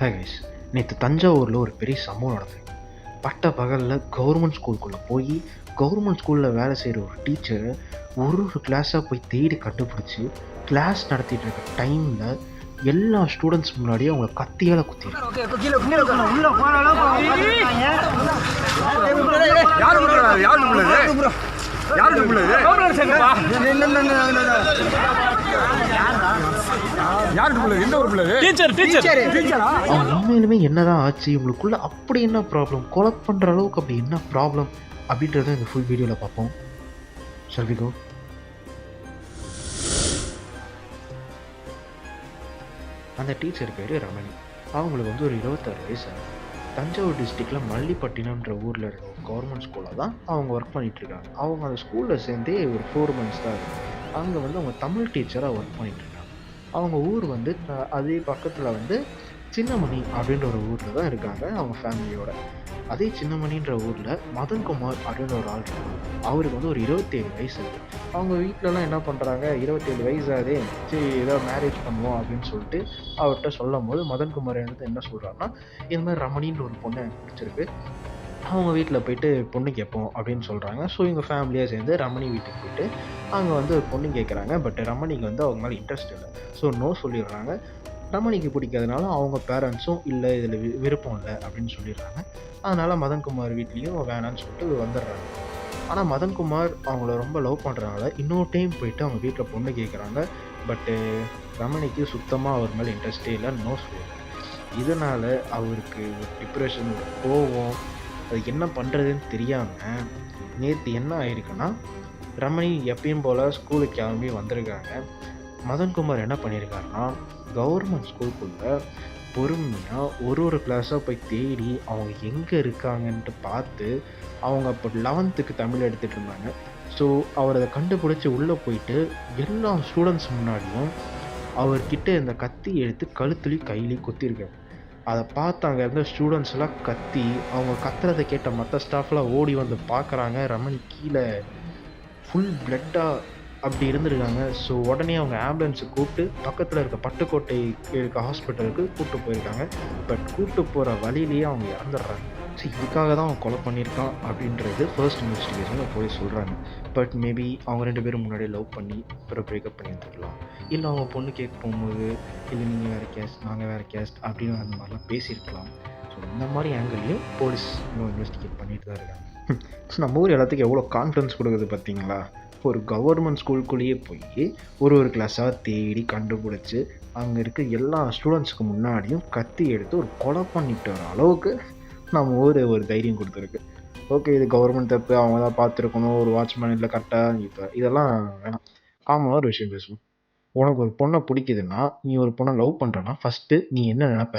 Hey guys, நேற்று தஞ்சாவூரில் ஒரு பெரிய சம்பவம் நடந்தது. பட்ட பகலில் கவர்மெண்ட் ஸ்கூலுக்குள்ளே போய் கவர்மெண்ட் ஸ்கூலில் வேலை செய்கிற ஒரு டீச்சரை ஒரு கிளாஸாக போய் தேடி கண்டுபிடிச்சி கிளாஸ் நடத்திட்டு இருக்க டைமில் எல்லா ஸ்டூடெண்ட்ஸ் முன்னாடியே அவங்கள கத்தியால் உண்மையிலுமே என்னதான் ஆச்சு, இவங்களுக்குள்ள அப்படி என்ன ப்ராப்ளம், கொலை பண்ற அளவுக்கு அப்படி என்ன ப்ராப்ளம் அப்படின்றத இந்த ஃபுல் வீடியோவில் பார்ப்போம். Shall we go? அந்த டீச்சர் பேர் ரமணி. அவங்களுக்கு ஒரு 26 வயசு. தஞ்சாவூர் டிஸ்ட்ரிக்டில் மல்லிப்பட்டினம்ன்ற ஊரில் இருக்க ஒரு கவர்மெண்ட் ஸ்கூலில் தான் அவங்க ஒர்க் பண்ணிகிட்ருக்காங்க. அவங்க அந்த ஸ்கூலில் சேர்ந்தே ஒரு 4 months தான் இருக்குது. அங்கே அவங்க தமிழ் டீச்சராக ஒர்க் பண்ணிகிட்ருக்காங்க. அவங்க ஊர் அதே பக்கத்தில் சின்னமணி அப்படின்ற ஒரு ஊரில் தான் இருக்காங்க அவங்க ஃபேமிலியோட. அதே சின்னமணின்ற ஊரில் மதன்குமார் அப்படின்ற ஒரு ஆள் இருக்காங்க. அவருக்கு ஒரு 27 வயசு இருக்குது. அவங்க வீட்டிலலாம் என்ன பண்ணுறாங்க, 27 வயசாதே சரி ஏதோ மேரேஜ் பண்ணுவோம் அப்படின்னு சொல்லிட்டு அவர்கிட்ட சொல்லும் போது மதன்குமார் என்ன சொல்கிறாருன்னா, இது மாதிரி ரமணின்ற ஒரு பொண்ணை பிடிச்சிருக்கு, அவங்க வீட்டில் போயிட்டு பொண்ணு கேட்போம் அப்படின்னு சொல்கிறாங்க. ஸோ இவங்க ஃபேமிலியாக சேர்ந்து ரமணி வீட்டுக்கு போயிட்டு அங்கே பொண்ணு கேட்குறாங்க. பட் ரமணிக்கு அவங்க மேலே இன்ட்ரெஸ்ட் இல்லை. ஸோ நோ சொல்லிடுறாங்க. ரமணிக்கு பிடிக்காதனால அவங்க பேரண்ட்ஸும் இல்லை இதில் விருப்பம் இல்லை அப்படின்னு சொல்லிடுறாங்க. அதனால் மதன்குமார் வீட்லேயும் வேணான்னு சொல்லிட்டு வந்துடுறாங்க. ஆனால் மதன்குமார் அவங்கள ரொம்ப லவ் பண்ணுறதுனால இன்னொரு டைம் போயிட்டு அவங்க வீட்டில் பொண்ணு கேட்குறாங்க. பட்டு ரமணிக்கு சுத்தமாக அவர் மேலே இன்ட்ரெஸ்டே இல்லை, நோ சொல்லிடுறாங்க. இதனால் அவருக்கு டிப்ரெஷன், கோவம், அது என்ன பண்ணுறதுன்னு தெரியாமல் நேற்று என்ன ஆயிருக்குன்னா, ரமணி எப்பயும் போல் ஸ்கூலுக்கு கிளம்பி வந்திருக்காங்க. மதன்குமார் என்ன பண்ணியிருக்காருன்னா, கவர்மெண்ட் ஸ்கூலுக்குள்ளே பொறுமையாக ஒரு கிளாஸாக போய் தேடி அவங்க எங்கே இருக்காங்கன்ட்டு பார்த்து, அவங்க அப்போ 11th தமிழ் எடுத்துகிட்டு இருந்தாங்க. ஸோ அவர் அதை கண்டுபிடிச்சி உள்ளே போயிட்டு எல்லா ஸ்டூடெண்ட்ஸ் முன்னாடியும் அவர்கிட்ட இந்த கத்தி எடுத்து கழுத்துலேயும் கையிலையும் குத்திருக்காரு. அதை பார்த்து அங்கே இருந்த ஸ்டூடெண்ட்ஸ் எல்லாம் கத்தி, அவங்க கத்துறதை கேட்ட மற்ற ஸ்டாஃப்லாம் ஓடி வந்து பார்க்குறாங்க. ரமணி கீழே ஃபுல் பிளட்டாக அப்படி இருந்திருக்காங்க. ஸோ உடனே அவங்க ஆம்புலன்ஸை கூப்பிட்டு பக்கத்தில் இருக்க பட்டுக்கோட்டை இருக்க ஹாஸ்பிட்டலுக்கு கூப்பிட்டு போயிருக்காங்க. பட் கூப்பிட்டு போகிற வழியிலேயே அவங்க இறந்துடுறாங்க. ஸோ இதுக்காக தான் அவன் கொலை பண்ணியிருக்கான் அப்படின்றது ஃபர்ஸ்ட் இன்வெஸ்டிகேஷனில் போய் சொல்கிறாங்க. பட் மேபி அவங்க 2 பேரும் முன்னாடியே லவ் பண்ணி அப்புறம் பிரேக்கப் பண்ணியிருந்துருக்கலாம். இல்லை அவங்க பொண்ணு கேட்க போகும்போது இல்லை நீங்கள் வேறு கேஸ்ட் நாங்கள் வேறு கேஸ்ட் அப்படின்னு அந்த மாதிரிலாம் பேசியிருக்கலாம். ஸோ இந்த மாதிரி ஆங்கிள்லையும் போலீஸ் இன்னும் இன்வெஸ்டிகேட் பண்ணிட்டு தான் இருக்காங்க. நம்ம ஊர் எல்லாத்துக்கும் எவ்வளோ கான்ஃபிடன்ஸ் கொடுக்குது பார்த்தீங்களா? ஒரு கவர்மெண்ட் ஸ்கூலுக்குள்ளேயே போய் ஒரு கிளாஸாக தேடி கண்டுபிடிச்சி அங்கே இருக்க எல்லா ஸ்டூடெண்ட்ஸுக்கு முன்னாடியும் கத்தி எடுத்து ஒரு கொலை பண்ணிட்டு வர அளவுக்கு நம்ம ஒரு தைரியம் கொடுத்துருக்கு. ஓகே, இது கவர்மெண்ட் தப்பு, அவங்க தான் பார்த்துருக்கணும், ஒரு வாட்ச்மேன் இல்லை கரெக்டாக. இப்போ இதெல்லாம் வேணாம், காமனாக ஒரு விஷயம் பேசுவோம். உனக்கு ஒரு பொண்ணை பிடிக்குதுன்னா, நீ ஒரு பொண்ணை லவ் பண்ணுறன்னா ஃபஸ்ட்டு நீ என்ன நினைப்ப,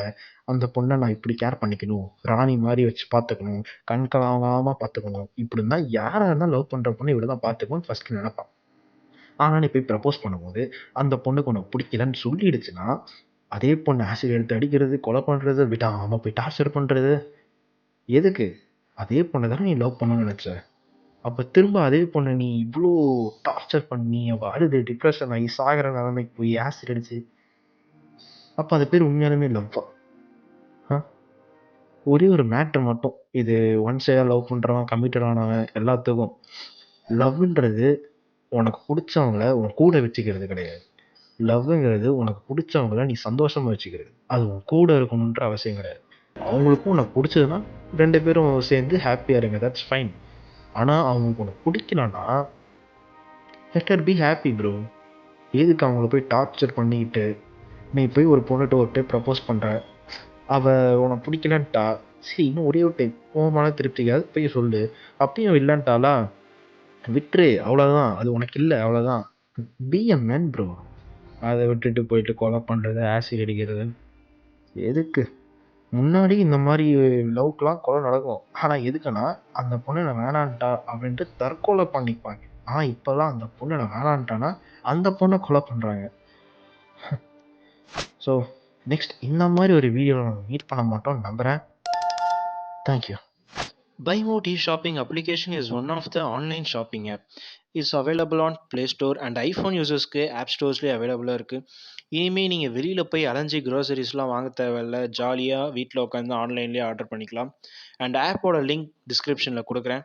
அந்த பொண்ணை நான் இப்படி கேர் பண்ணிக்கணும், ராணி மாதிரி வச்சு பார்த்துக்கணும், கண்கலாகாமல் பார்த்துக்கணும், இப்படின்னா யாராக இருந்தாலும் லவ் பண்ணுற பொண்ணு இப்படி தான் பார்த்துக்கணும்னு ஃபஸ்ட்டு நினைப்பான். ஆனால் நீ போய் ப்ரப்போஸ் பண்ணும்போது அந்த பொண்ணுக்கு உனக்கு பிடிக்கலன்னு சொல்லிடுச்சுன்னா, அதே பொண்ணு ஆசிட் எடுத்து அடிக்கிறது, கொலை பண்ணுறது, விடாமல் போய் டார்ச்சர் பண்ணுறது எதுக்கு? அதே பொண்ணை தானே நீ லவ் பண்ணணும்னு நினச்ச. அப்போ திரும்ப அதே பொண்ணை நீ இவ்வளோ டார்ச்சர் பண்ணி அவள் அழுது டிப்ரெஷன் ஆகி சாகிற நிலைமைக்கு போய் ஆசிட் அடிச்சு, அப்போ அது பேர் உண்மையாலுமே லவ்வா? ஒரே ஒரு மேட்ரு மட்டும், இது ஒன் சைடாக லவ் பண்ணுறவன் கமிட்டட் ஆனவன் எல்லாத்துக்கும், லவ்ன்றது உனக்கு பிடிச்சவங்கள உன் கூட வச்சுக்கிறது கிடையாது. லவ்ங்கிறது உனக்கு பிடிச்சவங்கள நீ சந்தோஷமாக வச்சுக்கிறது. அது உன் கூட இருக்கணுன்ற அவசியம் கிடையாது. அவங்களுக்கும் உனக்கு பிடிச்சதுன்னா 2 பேரும் சேர்ந்து ஹாப்பியாக இருங்க, தட்ஸ் ஃபைன். ஆனால் அவங்களுக்கு உனக்கு பிடிக்கலன்னா let her be happy bro. எதுக்கு அவங்கள போய் டார்ச்சர் பண்ணிக்கிட்டு, நீ போய் ஒரு பொண்ணுகிட்ட ஒரு டைம் ப்ரப்போஸ் பண்ணுற, அவள் உனக்கு பிடிக்கலன்ட்டா, சரி இன்னும் ஒரே ஒரு டைம் உன் மன திருப்திக்காக போய் சொல்லு. அப்பயும் இல்லைன்ட்டாலா, விட்டுரு, அவ்வளோதான், அது உனக்கு இல்லை, அவ்வளோதான். B a man bro. அதை விட்டுட்டு போயிட்டு கொலை பண்ணுறது, ஆசிட் அடிக்கிறது எதுக்கு? முன்னாடி இந்த மாதிரி லவ்க்கெலாம் கொலை நடக்கும். ஆனால் எதுக்குன்னா, அந்த பொண்ணு நான் வேணான்ட்டா அப்படின்ட்டு தற்கொலை பண்ணிப்பாங்க. ஆனால் இப்போல்லாம் அந்த பொண்ணு நான் வேணான்ட்டானா அந்த பொண்ணை கொலை பண்ணுறாங்க. ஸோ நெக்ஸ்ட் இந்த மாதிரி ஒரு வீடியோவில் நம்ம மீட் பண்ண மாட்டோம்னு நம்புகிறேன். Thank you. BuyMode e-shopping application is one of the online shopping app. It's available on Play Store and iPhone users-க்கு ஆப் ஸ்டோர்ஸ்லேயே அவைலபிளாக இருக்குது. இனிமேல் நீங்கள் வெளியில் போய் அலைஞ்சி க்ரோசரிஸ்லாம் வாங்க தேவையில்ல. ஜாலியாக வீட்டில் உட்காந்து ஆன்லைன்லேயே ஆர்டர் பண்ணிக்கலாம். அண்ட் ஆப்போட லிங்க் டிஸ்கிரிப்ஷனில் கொடுக்குறேன்.